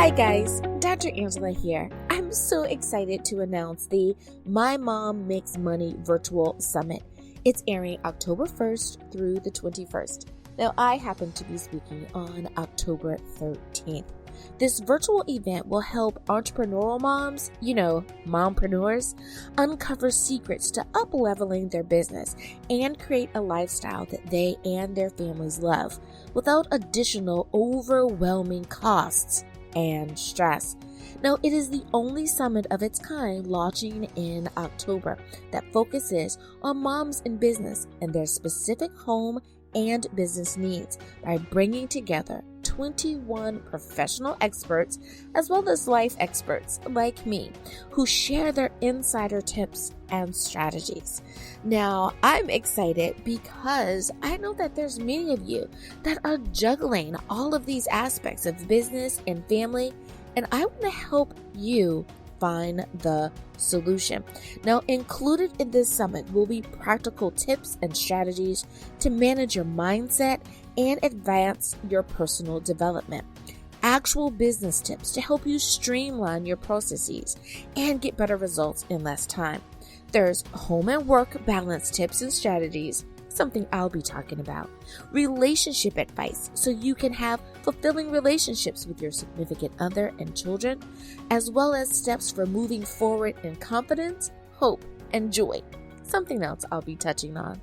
Hi guys, Dr. Angela here. I'm so excited to announce the My Mom Makes Money Virtual Summit. It's airing October 1st through the 21st. Now, I happen to be speaking on October 13th. This virtual event will help entrepreneurial moms, mompreneurs, uncover secrets to up-leveling their business and create a lifestyle that they and their families love without additional overwhelming costs and stress. Now, it is the only summit of its kind launching in October that focuses on moms in business and their specific home and business needs by bringing together 21 professional experts as well as life experts like me who share their insider tips and strategies. Now, I'm excited because I know that there's many of you that are juggling all of these aspects of business and family, and I want to help you find the solution. Now, included in this summit will be practical tips and strategies to manage your mindset and advance your personal development. Actual business tips to help you streamline your processes and get better results in less time. There's home and work balance tips and strategies, something I'll be talking about. Relationship advice so you can have fulfilling relationships with your significant other and children, as well as steps for moving forward in confidence, hope, and joy. Something else I'll be touching on.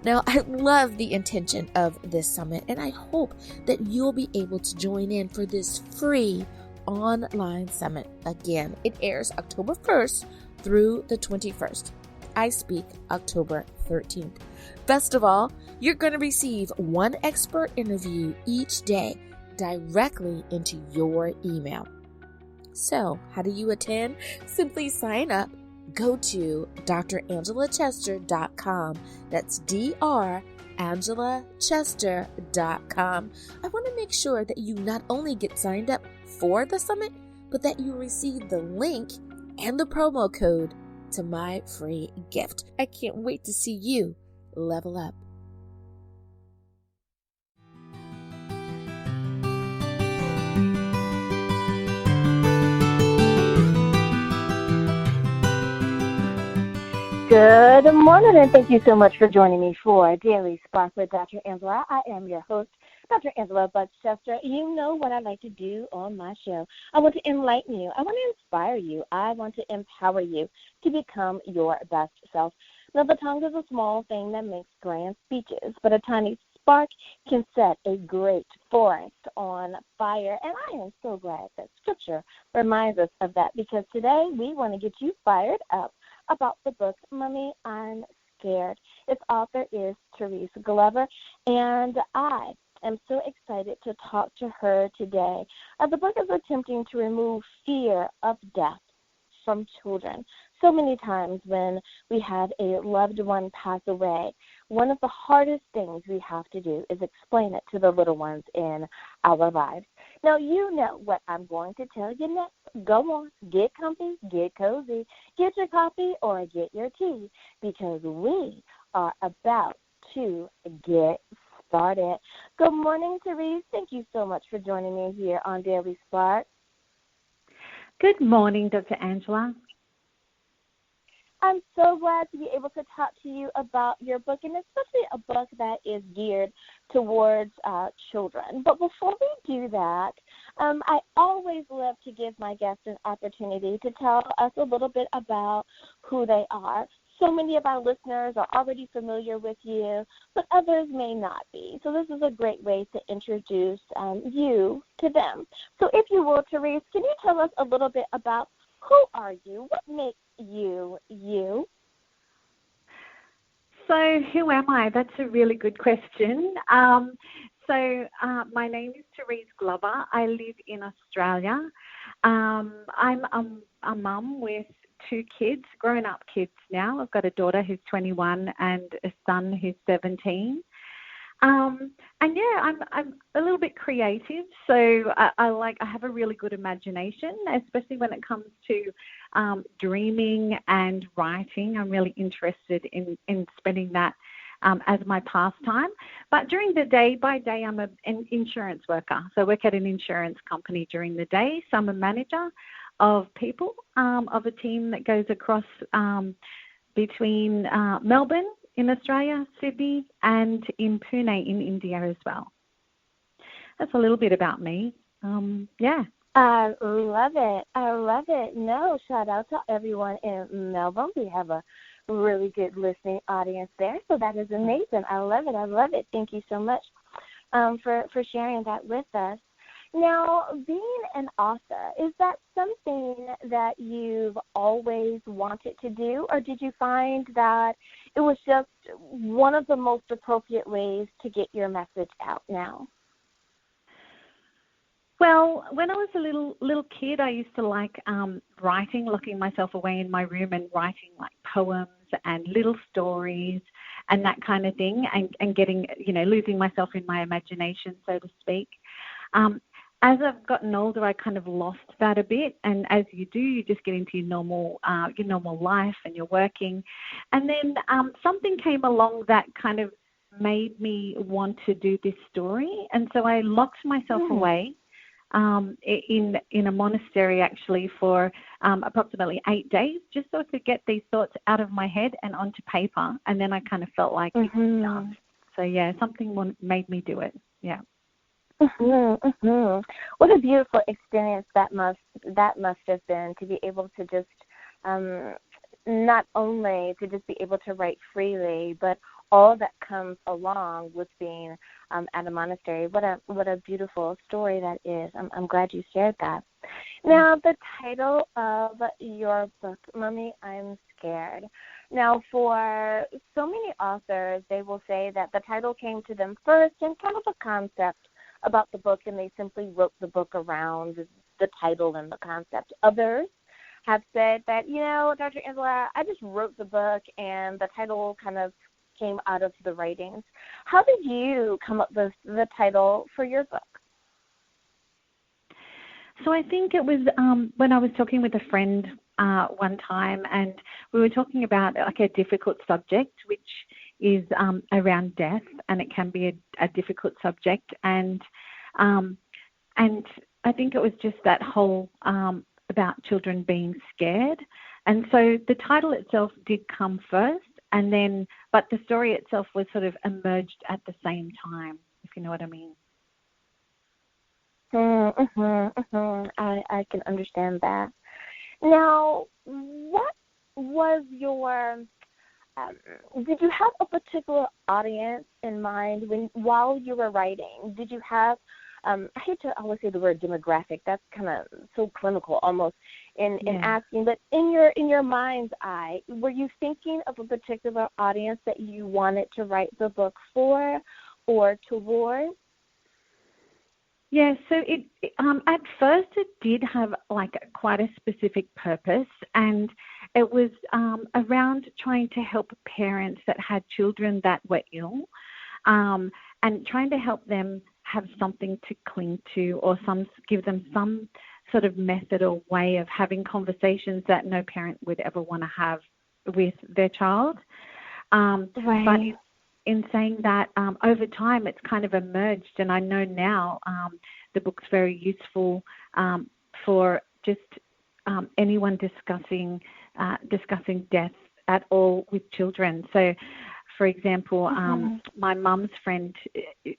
Now, I love the intention of this summit, and I hope that you'll be able to join in for this free online summit. Again, it airs October 1st through the 21st. I speak October 13th. Best of all, you're going to receive one expert interview each day directly into your email. So, how do you attend? Simply sign up. Go to drangellachester.com. That's drangellachester.com. I want to make sure that you not only get signed up for the summit, but that you receive the link and the promo code to my free gift. I can't wait to see you level up. Good morning, and thank you so much for joining me for Daily Spark with Dr. Angela. I am your host, Dr. Angela Chester. You know what I like to do on my show. I want to enlighten you. I want to inspire you. I want to empower you to become your best self. Now, the tongue is a small thing that makes grand speeches, but a tiny spark can set a great forest on fire. And I am so glad that Scripture reminds us of that, because today we want to get you fired up about the book, Mommy, I'm Scared. Its author is Therese Glover, and I am so excited to talk to her today. The book is attempting to remove fear of death from children. So many times when we have a loved one pass away, one of the hardest things we have to do is explain it to the little ones in our lives. Now, you know what I'm going to tell you next. Go on, get comfy, get cozy, get your coffee or get your tea, because we are about to get started. Good morning, Therese. Thank you so much for joining me here on Daily Spark. Good morning, Dr. Angela. I'm so glad to be able to talk to you about your book, and especially a book that is geared towards children. But before we do that, I always love to give my guests an opportunity to tell us a little bit about who they are. So many of our listeners are already familiar with you, but others may not be. So this is a great way to introduce you to them. So if you will, Therese, can you tell us a little bit about who are you? What makes you, you? So who am I? That's a really good question. My name is Therese Glover. I live in Australia. I'm a mum with two kids, grown-up kids now. I've got a daughter who's 21 and a son who's 17. I'm a little bit creative, so I have a really good imagination, especially when it comes to dreaming and writing. I'm really interested in spending that as my pastime. But during the day, by day, I'm an insurance worker. So I work at an insurance company during the day. So I'm a manager of people, of a team that goes across between Melbourne in Australia, Sydney, and in Pune in India as well. That's a little bit about me. Yeah. I love it. I love it. No, shout out to everyone in Melbourne. We have a really good listening audience there, so that is amazing. I love it. I love it. Thank you so much for sharing that with us. Now, being an author, is that something that you've always wanted to do, or did you find that it was just one of the most appropriate ways to get your message out now? Well, when I was a little kid, I used to like writing, locking myself away in my room and writing like poems and little stories and that kind of thing, and getting, losing myself in my imagination, so to speak. As I've gotten older, I kind of lost that a bit, and as you do, you just get into your normal life and you're working. And then something came along that kind of made me want to do this story, and so I locked myself away in a monastery actually for approximately 8 days, just so I could get these thoughts out of my head and onto paper, and then I kind of felt like it was done. So yeah, something made me do it. Yeah. What a beautiful experience that must have been, to be able to just not only to just be able to write freely, but all that comes along with being at a monastery. What a beautiful story that is. I'm glad you shared that. Now, the title of your book, Mommy, I'm Scared. Now, for so many authors, they will say that the title came to them first and kind of a concept about the book, and they simply wrote the book around the title and the concept. Others have said that, Dr. Angela, I just wrote the book and the title kind of came out of the writings. How did you come up with the title for your book? So I think it was when I was talking with a friend one time, and we were talking about like a difficult subject, which is around death, and it can be a difficult subject, and I think it was just that whole about children being scared, and so the title itself did come first, and then but the story itself was sort of emerged at the same time, if you know what I mean. I can understand that. Now, what was your did you have a particular audience in mind while you were writing? Did you have, I hate to always say the word demographic, that's kind of so clinical almost in asking, but in your mind's eye, were you thinking of a particular audience that you wanted to write the book for or towards? Yeah, so it at first it did have like quite a specific purpose, and it was around trying to help parents that had children that were ill, and trying to help them have something to cling to, or give them some sort of method or way of having conversations that no parent would ever want to have with their child. Right. But in saying that, over time it's kind of emerged, and I know now the book's very useful for just anyone discussing death at all with children. So, for example, my mum's friend,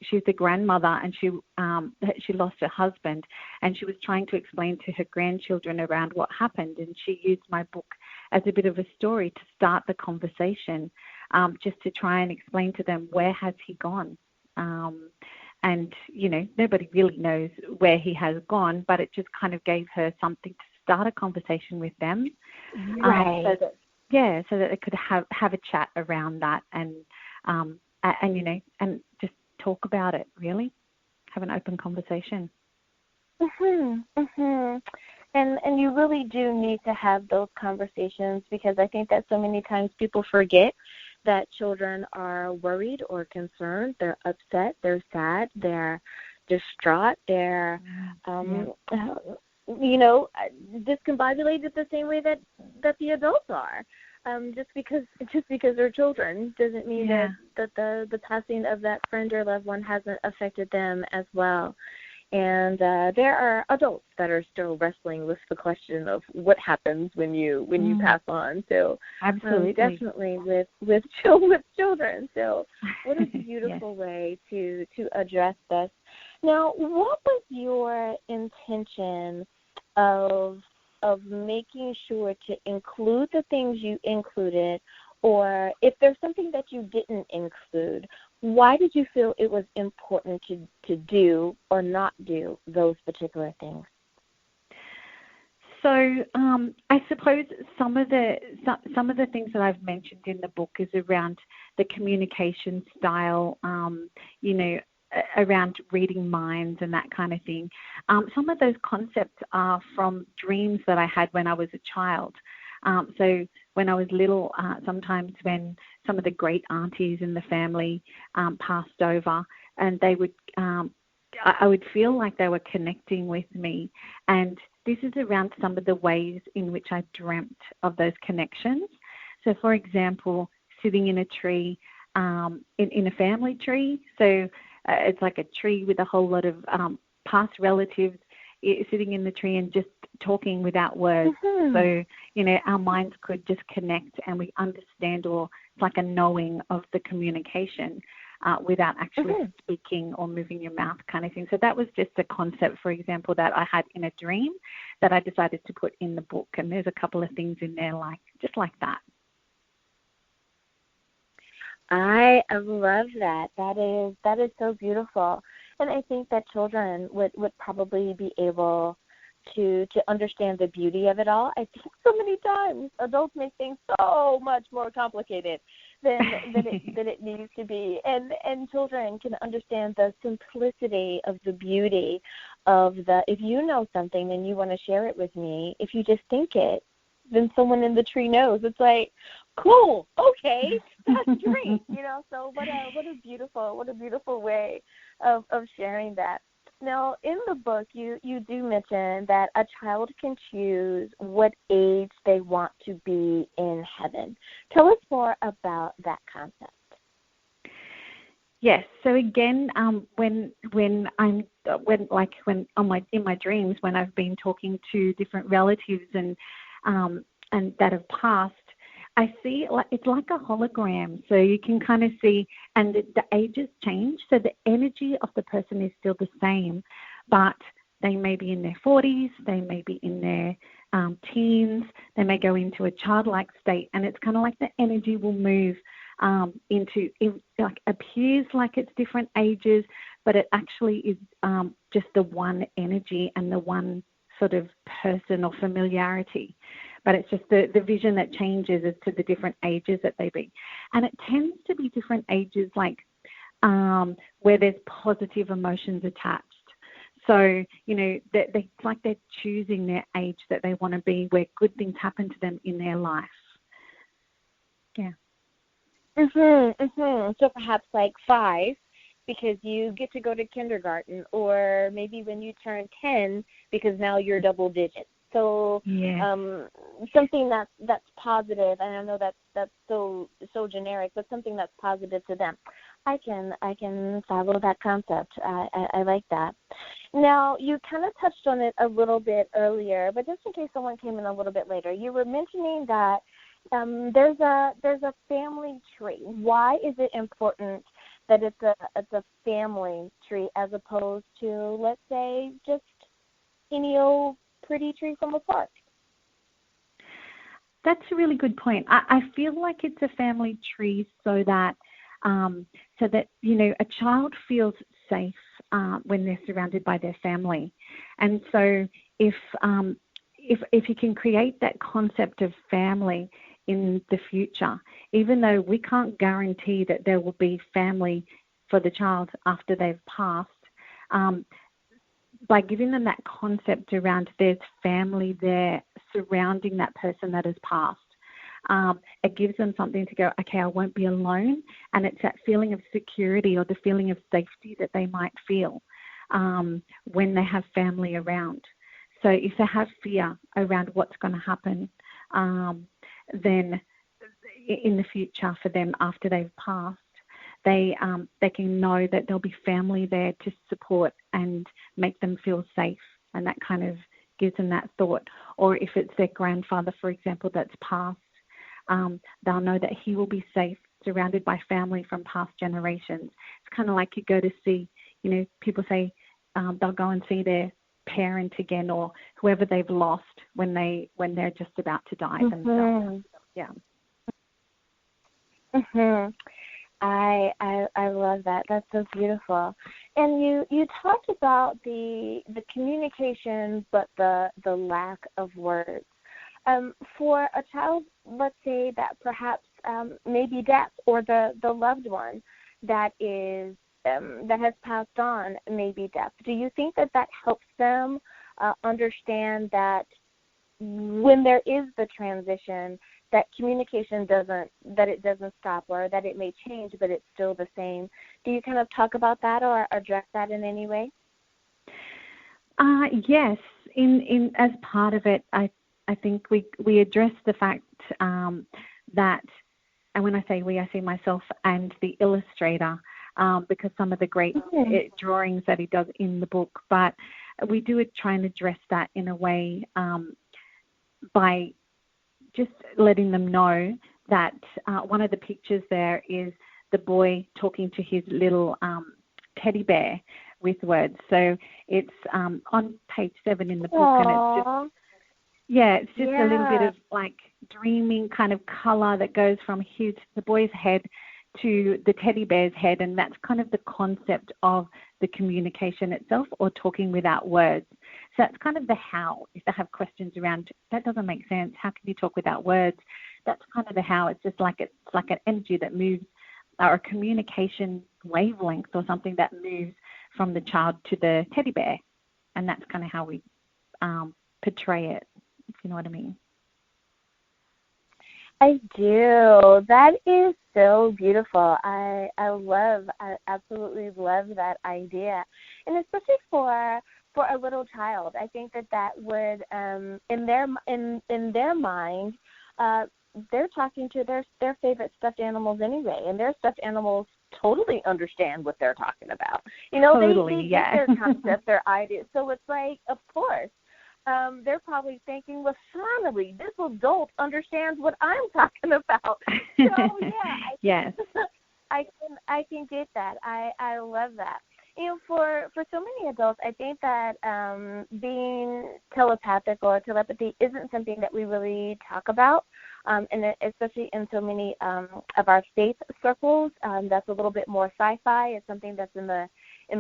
she's a grandmother, and she lost her husband, and she was trying to explain to her grandchildren around what happened, and she used my book as a bit of a story to start the conversation, just to try and explain to them, where has he gone? And, nobody really knows where he has gone, but it just kind of gave her something to start a conversation with them. Right. So that they could have a chat around that, and just talk about it, really. Have an open conversation. And you really do need to have those conversations, because I think that so many times people forget that children are worried or concerned. They're upset. They're sad. They're distraught. They're, discombobulated the same way that the adults are. Just because they're children doesn't mean Yeah. that the passing of that friend or loved one hasn't affected them as well. And there are adults that are still wrestling with the question of what happens when you pass on. So Absolutely. definitely with children. So what a beautiful Yes. way to address this. Now, what was your intention of making sure to include the things you included, or if there's something that you didn't include, why did you feel it was important to do or not do those particular things? So I suppose some of the things that I've mentioned in the book is around the communication style, around reading minds and that kind of thing. Some of those concepts are from dreams that I had when I was a child. So when I was little, sometimes when some of the great aunties in the family passed over, and they would, I would feel like they were connecting with me. And this is around some of the ways in which I dreamt of those connections. So, for example, sitting in a tree, in a family tree. So it's like a tree with a whole lot of past relatives sitting in the tree and just talking without words. Mm-hmm. So, our minds could just connect and we understand, or it's like a knowing of the communication without actually speaking or moving your mouth kind of thing. So that was just a concept, for example, that I had in a dream that I decided to put in the book. And there's a couple of things in there just like that. I love that. That is so beautiful. And I think that children would probably be able to understand the beauty of it all. I think so many times adults make things so much more complicated than it needs to be. And children can understand the simplicity of the beauty of if you know something and you want to share it with me, if you just think it, then someone in the tree knows. It's like, cool, okay, that's great. So what a beautiful way of sharing that. Now, in the book, you do mention that a child can choose what age they want to be in heaven. Tell us more about that concept. Yes. So again, when in my dreams, when I've been talking to different relatives and that have passed, I see it's like a hologram. So you can kind of see, and the ages change. So the energy of the person is still the same, but they may be in their 40s, they may be in their teens, they may go into a childlike state, and it's kind of like the energy will move into, it like appears like it's different ages, but it actually is just the one energy and the one sort of person or familiarity. But it's just the vision that changes as to the different ages that they be. And it tends to be different ages, like where there's positive emotions attached. So, it's like they're choosing their age that they want to be, where good things happen to them in their life. Yeah. So perhaps like 5, because you get to go to kindergarten, or maybe when you turn 10, because now you're double digits. So something that's positive, and I know that's so generic, but something that's positive to them. I can follow that concept. I like that. Now, you kind of touched on it a little bit earlier, but just in case someone came in a little bit later, you were mentioning that there's a family tree. Why is it important that it's a family tree as opposed to, let's say, just any old pretty tree from a park? That's a really good point. I feel like it's a family tree so that a child feels safe when they're surrounded by their family. And so if you can create that concept of family in the future, even though we can't guarantee that there will be family for the child after they've passed, by giving them that concept around there's family there surrounding that person that has passed, it gives them something to go, okay, I won't be alone. And it's that feeling of security or the feeling of safety that they might feel when they have family around. So if they have fear around what's going to happen, then in the future for them after they've passed, they can know that there'll be family there to support and make them feel safe, and that kind of gives them that thought. Or if it's their grandfather, for example, that's passed, they'll know that he will be safe, surrounded by family from past generations. It's kind of like you go to see, people say they'll go and see their parent again or whoever they've lost when they're just about to die themselves. Yeah. Mhm. I love that. That's so beautiful. And you talked about the communication, but the lack of words. For a child, let's say that perhaps maybe death or the loved one that is that has passed on, maybe death. Do you think that helps them understand that when there is the transition, that communication doesn't stop, or that it may change, but it's still the same? Do you kind of talk about that or address that in any way? Yes. In as part of it, I think we address the fact that, and when I say we, I see myself and the illustrator, because some of the great drawings that he does in the book, but we do try and address that in a way by just letting them know that one of the pictures there is the boy talking to his little teddy bear with words. So it's on page 7 in the book. Aww. And it's just a little bit of like dreaming kind of color that goes from the boy's head to the teddy bear's head, and that's kind of the concept of the communication itself, or talking without words. So that's kind of the how. If they have questions around, that doesn't make sense, how can you talk without words? That's kind of the how. It's just like it's like an energy that moves, or a communication wavelength or something that moves from the child to the teddy bear. And that's kind of how we portray it, if you know what I mean. I do. That is so beautiful. I absolutely love that idea, and especially for a little child, I think that would in their mind, they're talking to their favorite stuffed animals anyway, and their stuffed animals totally understand what they're talking about. Totally, they get their concept, their ideas. So it's like, of course. They're probably thinking, well, finally, this adult understands what I'm talking about. So, yes. I can get that. I love that. For so many adults, I think that being telepathic or telepathy isn't something that we really talk about, and especially in so many of our faith circles. That's a little bit more sci-fi. It's something that's in the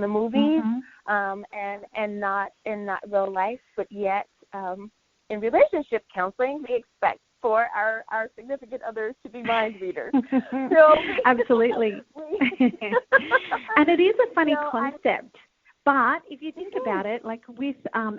movies, and not real life. But yet, in relationship counseling, we expect for our significant others to be mind readers. So absolutely. And it is a funny concept. But if you think about it, like with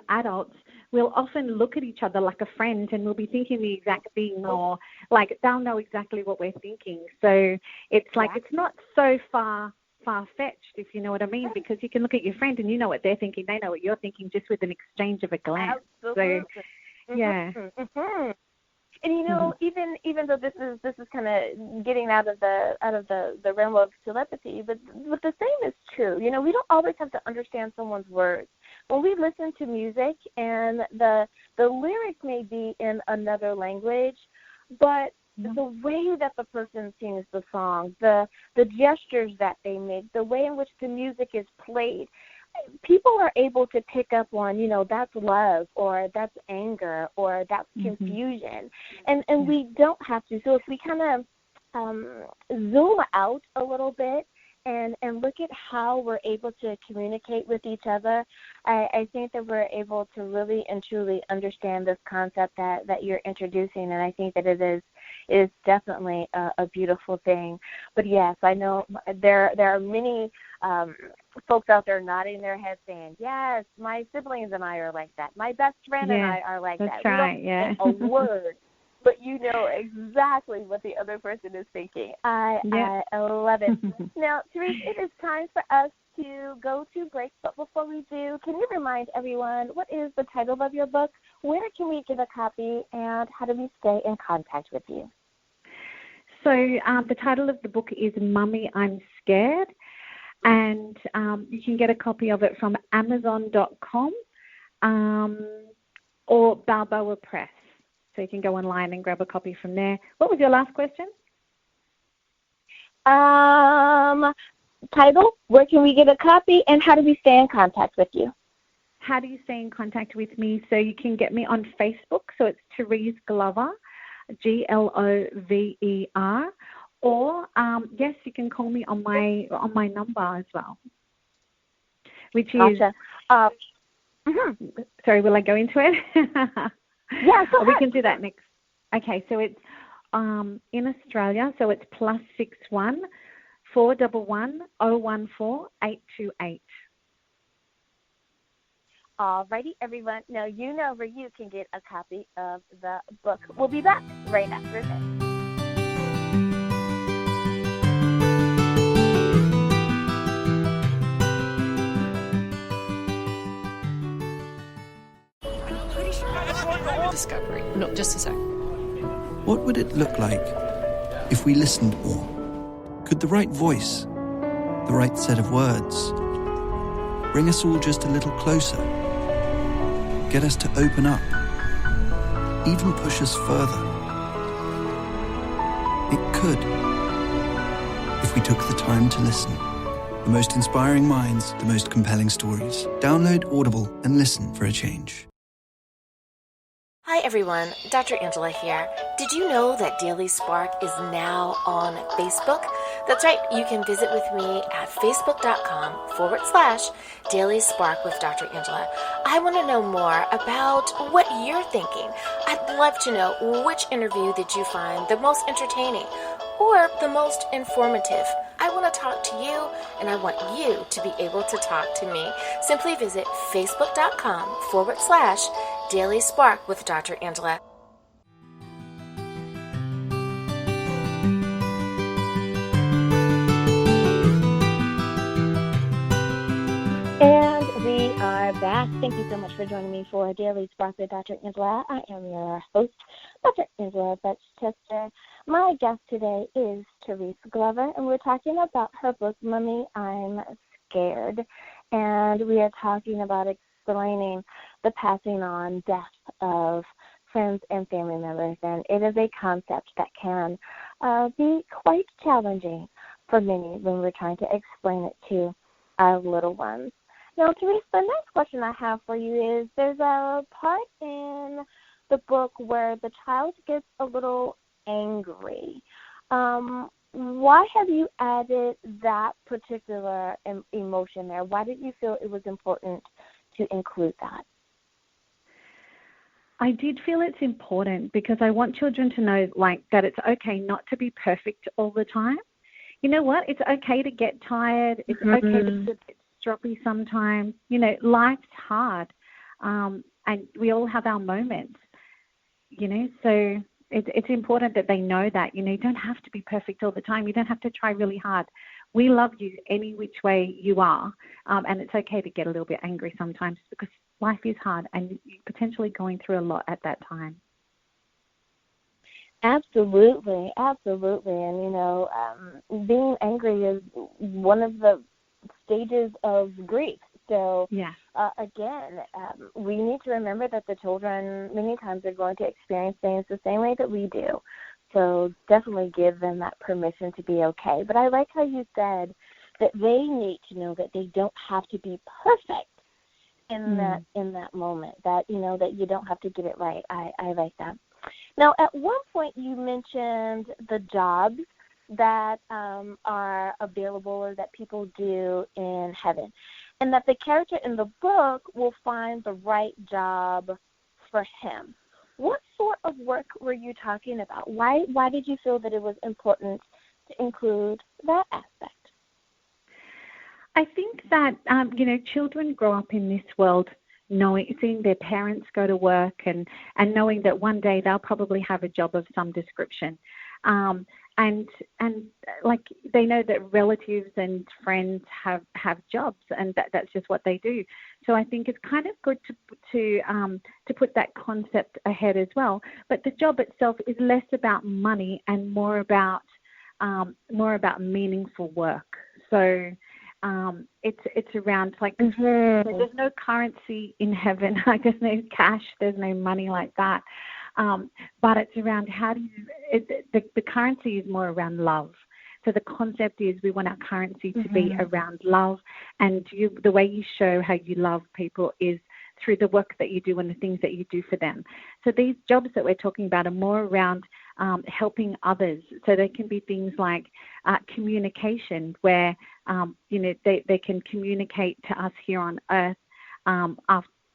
adults, we'll often look at each other like a friend, and we'll be thinking the exact thing, or like they'll know exactly what we're thinking. So it's like it's not so far-fetched, if you know what I mean, because you can look at your friend and you know what they're thinking, they know what you're thinking, just with an exchange of a glance. Absolutely. So, yeah. Mm-hmm. And even though this is kind of getting out of the realm of telepathy, but the same is true. We don't always have to understand someone's words. When we listen to music and the lyrics may be in another language, but the way that the person sings the song, the gestures that they make, the way in which the music is played, people are able to pick up on, that's love, or that's anger, or that's confusion. And we don't have to. So if we kind of zoom out a little bit and look at how we're able to communicate with each other, I think that we're able to really and truly understand this concept that you're introducing, and I think that it is definitely a beautiful thing. But yes, I know there are many folks out there nodding their heads saying, yes, my siblings and I are like that. My best friend and I are like that's that. Right, we don't say a word, but you know exactly what the other person is thinking. I love it. Now, Therese, it is time for us to go to break, but before we do, can you remind everyone what is the title of your book, where can we get a copy, and how do we stay in contact with you? So the title of the book is Mummy, I'm Scared, and you can get a copy of it from Amazon.com or Balboa Press. So you can go online and grab a copy from there. What was your last question? Title, where can we get a copy, and how do we stay in contact with you? How do you stay in contact with me? So you can get me on Facebook. So it's Therese Glover, Glover, or yes, you can call me on my number as well, which is. Gotcha. Sorry, will I go into it? Yeah, go ahead. We can do that next. Okay, so it's in Australia, so it's +61 411 014 828. Alrighty, everyone. Now you know where you can get a copy of the book. We'll be back right after this. Discovery. No, just a sec. What would it look like if we listened more? Could the right voice, the right set of words, bring us all just a little closer? Get us to open up, even push us further? It could, if we took the time to listen. The most inspiring minds, the most compelling stories. Download Audible and listen for a change. Hi everyone, Dr. Angela here. Did you know that Daily Spark is now on Facebook? That's right, you can visit with me at facebook.com/Daily Spark with Dr. Angela. I want to know more about what you're thinking. I'd love to know which interview did you find the most entertaining or the most informative. I want to talk to you, and I want you to be able to talk to me. Simply visit facebook.com/Daily Spark with Dr. Angela. And we are back. Thank you so much for joining me for Daily Spark with Dr. Angela. I am your host, Dr. Angela Chester. My guest today is Therese Glover, and we're talking about her book, Mummy, I'm Scared. And we are talking about explaining the passing on death of friends and family members. And it is a concept that can be quite challenging for many when we're trying to explain it to our little ones. Now, Therese, the next question I have for you is, there's a part in the book where the child gets a little angry. Why have you added that particular emotion there? Why did you feel it was important to include that? I did feel it's important because I want children to know, that it's okay not to be perfect all the time. You know what? It's okay to get tired. It's okay to be a bit stroppy sometimes. Life's hard, and we all have our moments. So it's important that they know that. You don't have to be perfect all the time. You don't have to try really hard. We love you any which way you are, and it's okay to get a little bit angry sometimes because life is hard and you're potentially going through a lot at that time. Absolutely. And, being angry is one of the stages of grief. So, yeah. Again, we need to remember that the children many times are going to experience things the same way that we do. So definitely give them that permission to be okay. But I like how you said that they need to know that they don't have to be perfect in that moment, that, that you don't have to get it right. I like that. Now, at one point you mentioned the jobs that are available or that people do in heaven, and that the character in the book will find the right job for him. What sort of work were you talking about? Why did you feel that it was important to include that aspect? I think that, children grow up in this world seeing their parents go to work and knowing that one day they'll probably have a job of some description. And and like they know that relatives and friends have jobs, and that's just what they do. So I think it's kind of good to put that concept ahead as well. But the job itself is less about money and more about meaningful work. So it's around like there's no currency in heaven. Like there's no cash, there's no money like that. But it's around the currency is more around love. So the concept is we want our currency to be around love, and the way you show how you love people is through the work that you do and the things that you do for them. So these jobs that we're talking about are more around helping others. So they can be things like communication, where they can communicate to us here on earth.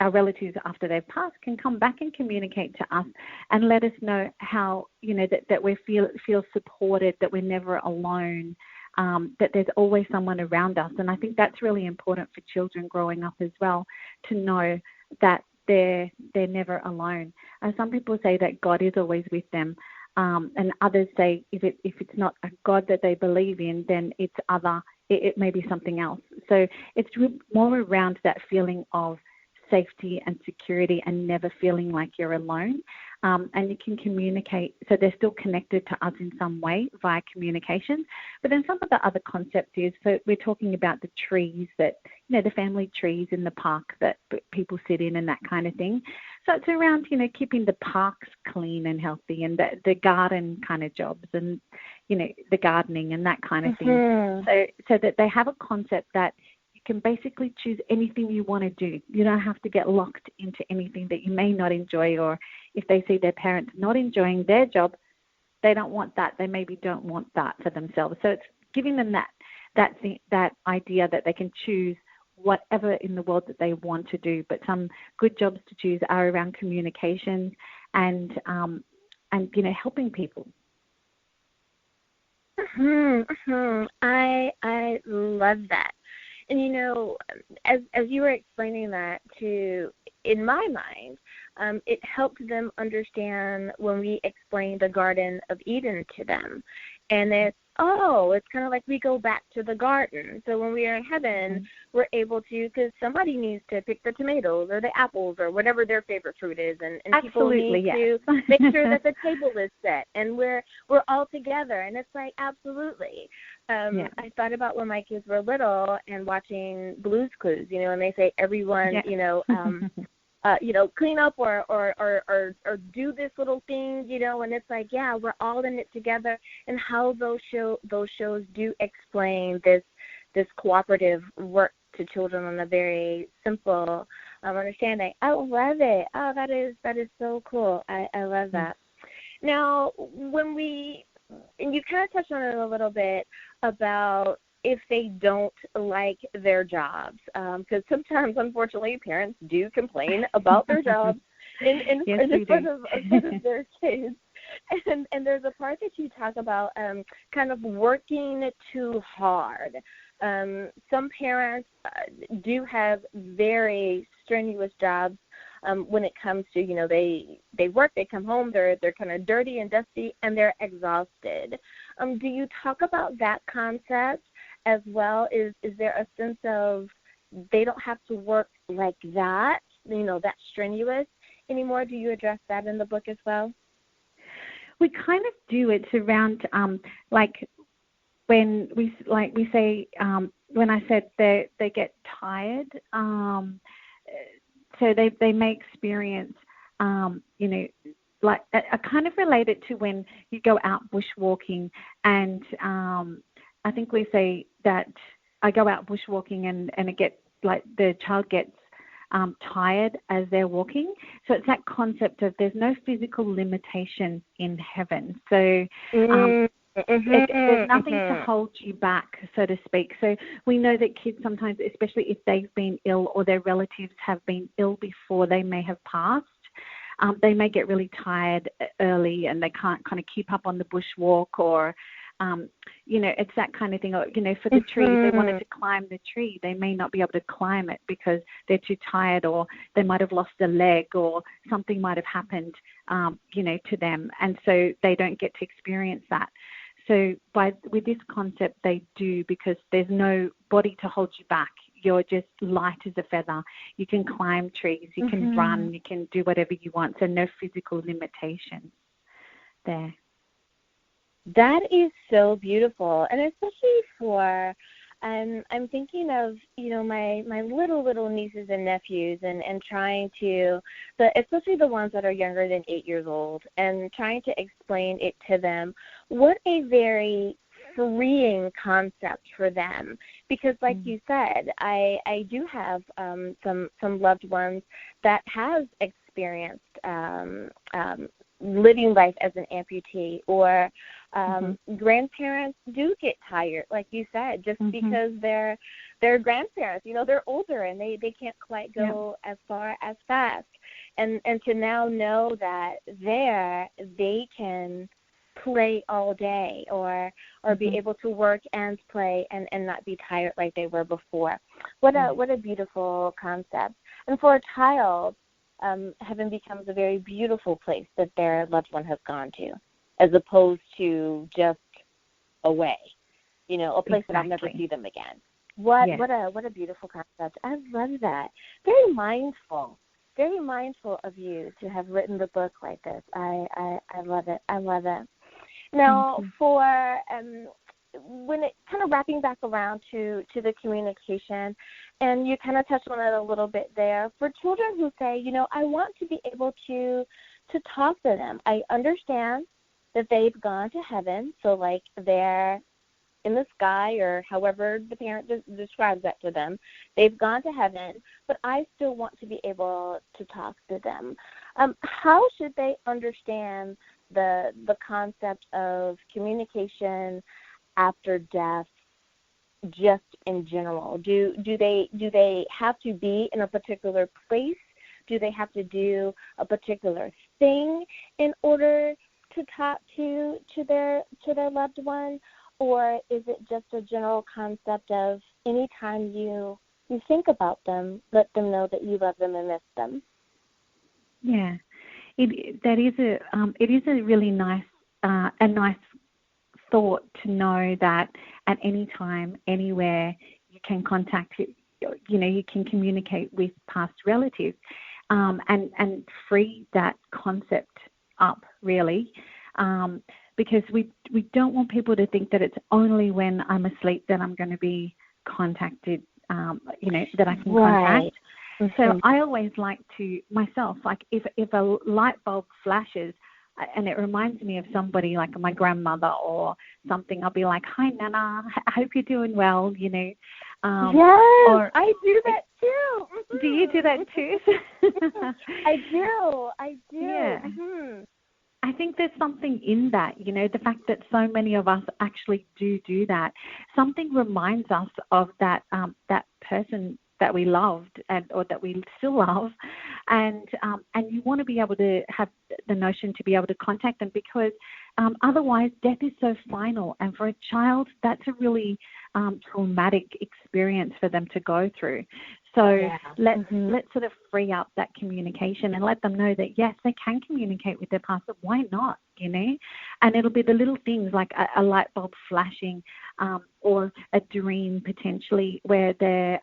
Our relatives after they've passed can come back and communicate to us and let us know how that we feel supported, that we're never alone, that there's always someone around us. And I think that's really important for children growing up as well, to know that they're never alone. And some people say that God is always with them, and others say if it's not a God that they believe in, then it's other. It may be something else. So it's more around that feeling of safety and security and never feeling like you're alone. And you can communicate, so they're still connected to us in some way via communication. But then some of the other concepts is, so we're talking about the trees that, the family trees in the park that people sit in and that kind of thing. So it's around, keeping the parks clean and healthy, and the garden kind of jobs, and, the gardening and that kind of thing. So that they have a concept that can basically choose anything you want to do. You don't have to get locked into anything that you may not enjoy, or if they see their parents not enjoying their job, they don't want that. They maybe don't want that for themselves. So it's giving them that idea that they can choose whatever in the world that they want to do. But some good jobs to choose are around communication and helping people. I love that. And, as you were explaining that in my mind, it helped them understand when we explained the Garden of Eden to them. And it's kind of like we go back to the garden. So when we are in heaven, we're able to, because somebody needs to pick the tomatoes or the apples or whatever their favorite fruit is. And people need to make sure that the table is set and we're all together. And it's like, absolutely. I thought about when my kids were little and watching Blue's Clues, and they say everyone, clean up or do this little thing, and it's like, we're all in it together, and how those shows do explain this cooperative work to children on a very simple understanding. I love it. Oh, that is so cool. I love that. Now, and you kind of touched on it a little bit about if they don't like their jobs, because sometimes, unfortunately, parents do complain about their jobs in front of their kids. And there's a part that you talk about kind of working too hard. Some parents do have very strenuous jobs when it comes to, they work, they come home, they're kind of dirty and dusty, and they're exhausted. Do you talk about that concept as well? Is there a sense of they don't have to work like that, that strenuous anymore? Do you address that in the book as well? We kind of do. It's around like when we say when I said they get tired, so they may experience like I kind of relate it to when you go out bushwalking, and I think we say that I go out bushwalking and it gets like the child gets tired as they're walking. So it's that concept of there's no physical limitation in heaven. So there's nothing to hold you back, so to speak. So we know that kids sometimes, especially if they've been ill or their relatives have been ill before they may have passed, they may get really tired early and they can't kind of keep up on the bushwalk, or it's that kind of thing. Or, for the tree, if they wanted to climb the tree, they may not be able to climb it because they're too tired, or they might have lost a leg, or something might have happened, to them. And so they don't get to experience that. So with this concept, they do, because there's no body to hold you back. You're just light as a feather. You can climb trees, you can run, you can do whatever you want. So no physical limitations there. That is so beautiful, and especially for, I'm thinking of, my little nieces and nephews, and trying to, especially the ones that are younger than 8 years old, and trying to explain it to them. What a very freeing concept for them, because like you said, I do have some loved ones that have experienced living life as an amputee, or grandparents do get tired, like you said, just because they're grandparents. They're older and they can't quite go as far as fast, and to now know that they can play all day, or be able to work and play and not be tired like they were before. What a beautiful concept. And for a child, heaven becomes a very beautiful place that their loved one has gone to, as opposed to just away, a place that I'll never see them again. What a beautiful concept. I love that. Very mindful of you to have written the book like this. I love it. I love it. Now, for when it kind of wrapping back around to the communication, and you kind of touched on it a little bit there, for children who say, I want to be able to talk to them. I understand that they've gone to heaven, so like they're in the sky, or however the parent describes that to them. They've gone to heaven, but I still want to be able to talk to them. How should they understand the concept of communication after death, just in general? Do they have to be in a particular place? Do they have to do a particular thing in order to talk to their loved one? Or is it just a general concept of anytime you think about them, let them know that you love them and miss them? Yeah, it is a really nice thought to know that at any time, anywhere, you can contact you can communicate with past relatives, and free that concept up, really. Because we don't want people to think that it's only when I'm asleep that I'm going to be contacted, that I can contact. So I always like to, myself, like if a light bulb flashes and it reminds me of somebody like my grandmother or something, I'll be like, hi, Nana, I hope you're doing well, Yes, I do that too. Do you do that too? I do. Yeah. I think there's something in that, the fact that so many of us actually do that. Something reminds us of that person that we loved or that we still love, and you want to be able to have the notion to be able to contact them, because otherwise death is so final, and for a child that's a really traumatic experience for them to go through. So let's sort of free up that communication and let them know that, yes, they can communicate with their past, but why not, And it'll be the little things like a light bulb flashing, or a dream potentially where they're,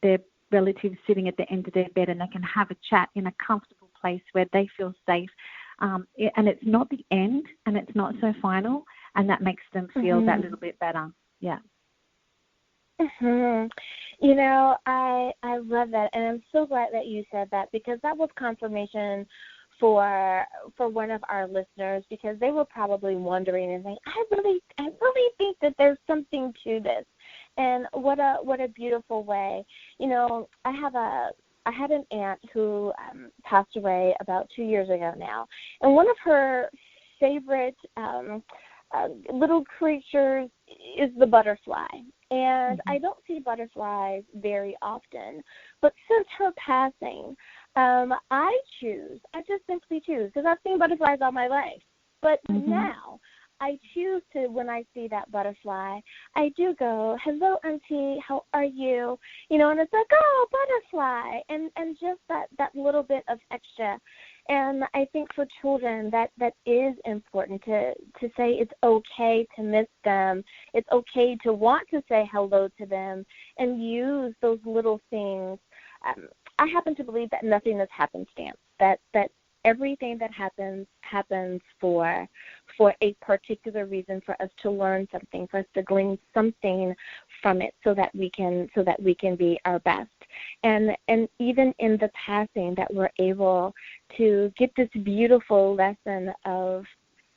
their relatives sitting at the end of their bed and they can have a chat in a comfortable place where they feel safe. And it's not the end and it's not so final, and that makes them feel that little bit better. Yeah. I love that, and I'm so glad that you said that, because that was confirmation for one of our listeners, because they were probably wondering and saying, I really think that there's something to this. And what a beautiful way. I had an aunt who passed away about 2 years ago now, and one of her favorite little creatures is the butterfly. And I don't see butterflies very often, but since her passing, I just simply choose, because I've seen butterflies all my life, but now I choose to, when I see that butterfly, I do go, hello, Auntie, how are you? And it's like, oh, butterfly, and just that little bit of extra. And I think for children that is important to say it's okay to miss them. It's okay to want to say hello to them and use those little things. I happen to believe that nothing is happenstance, that everything that happens for a particular reason, for us to learn something, for us to glean something from it, so that we can be our best. And even in the passing, that we're able to get this beautiful lesson of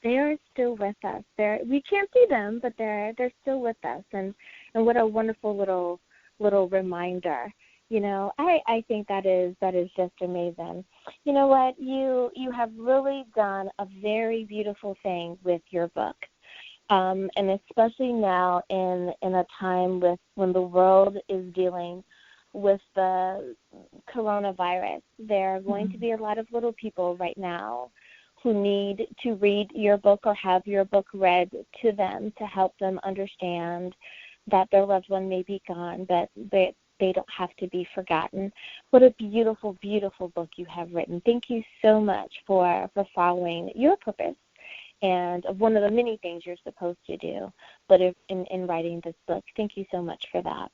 they are still with us. We can't see them, but they're still with us. And what a wonderful little reminder. I think that is just amazing. You know what? You have really done a very beautiful thing with your book, and especially now in a time when the world is dealing with the coronavirus. There are going to be a lot of little people right now who need to read your book or have your book read to them to help them understand that their loved one may be gone, but they don't have to be forgotten. What a beautiful, beautiful book you have written. Thank you so much for following your purpose and one of the many things you're supposed to do, but in writing this book. Thank you so much for that.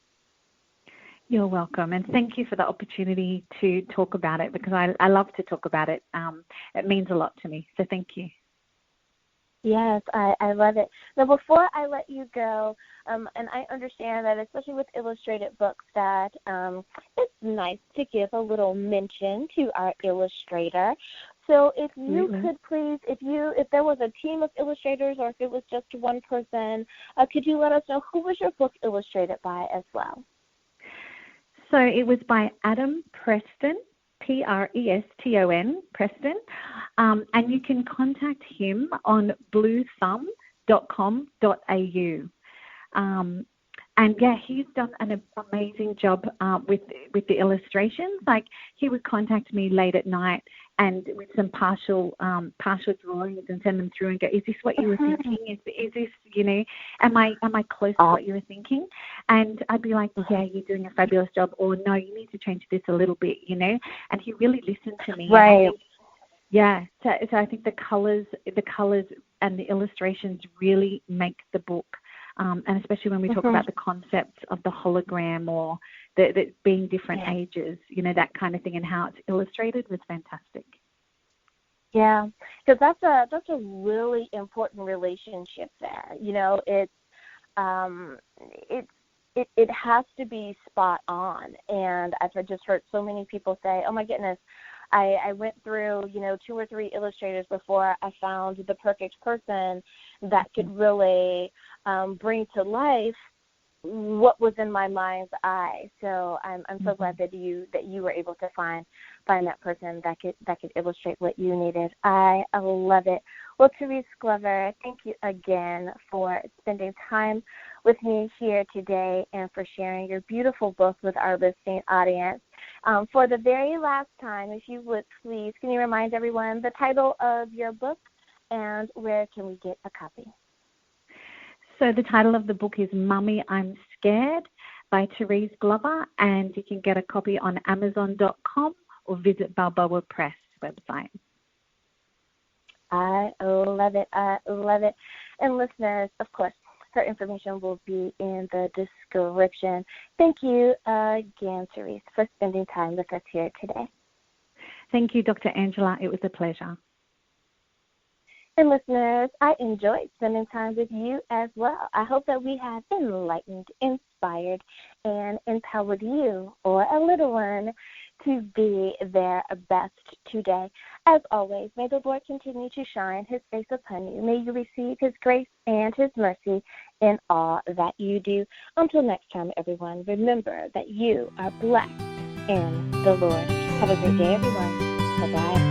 You're welcome, and thank you for the opportunity to talk about it, because I love to talk about it. It means a lot to me, so thank you. Yes, I love it. Now, before I let you go, and I understand that especially with illustrated books that it's nice to give a little mention to our illustrator. So if you could please, if there was a team of illustrators or if it was just one person, could you let us know who was your book illustrated by as well? So it was by Adam Preston, Preston, Preston, and you can contact him on bluethumb.com.au. And he's done an amazing job with the illustrations. Like, he would contact me late at night and with some partial drawings and send them through and go, is this what you were thinking? Is this, am I close to what you were thinking? And I'd be like, yeah, you're doing a fabulous job, or no, you need to change this a little bit, And he really listened to me. Right. So I think the colors and the illustrations really make the book. And especially when we talk about the concept of the hologram or the being different ages, that kind of thing, and how it's illustrated was fantastic. Yeah, because that's a really important relationship there. It has to be spot on. And I've just heard so many people say, oh my goodness, I went through, 2 or 3 illustrators before I found the perfect person that could really bring to life what was in my mind's eye. So I'm so glad that you were able to find that person that could illustrate what you needed. I love it. Well, Therese Glover, thank you again for spending time with me here today and for sharing your beautiful book with our listening audience. For the very last time, if you would please, can you remind everyone the title of your book and where can we get a copy? So the title of the book is Mummy, I'm Scared by Therese Glover, and you can get a copy on Amazon.com or visit Balboa Press website. I love it. I love it. And listeners, of course, her information will be in the description. Thank you again, Therese, for spending time with us here today. Thank you, Dr. Angela. It was a pleasure. And listeners, I enjoyed spending time with you as well. I hope that we have enlightened, inspired, and empowered you or a little one to be their best today. As always, may the Lord continue to shine his face upon you. May you receive his grace and his mercy in all that you do. Until next time, everyone, remember that you are blessed in the Lord. Have a great day, everyone. Bye-bye.